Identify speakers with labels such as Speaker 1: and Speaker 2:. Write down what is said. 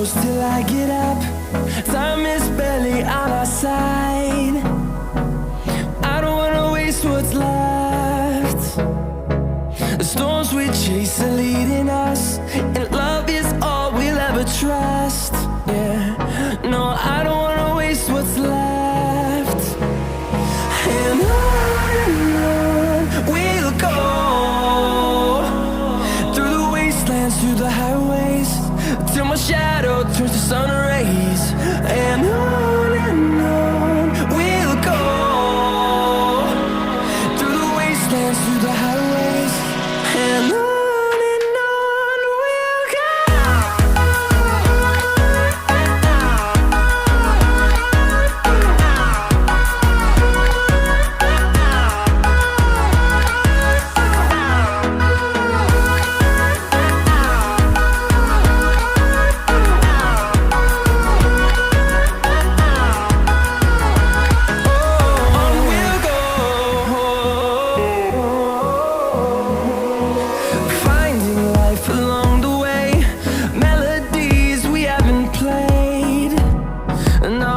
Speaker 1: close till I get up. Time is barely on our side. I don't wanna waste what's left. The storms we chase are leading us, and love is all we'll ever trust. Yeah, no, I don't wanna waste what's left. And on we'll go, through the wastelands, through the highways, till my shadow turns to sun rays. And on we'll go, through the wastelands, through the highways, and on we'll go. No,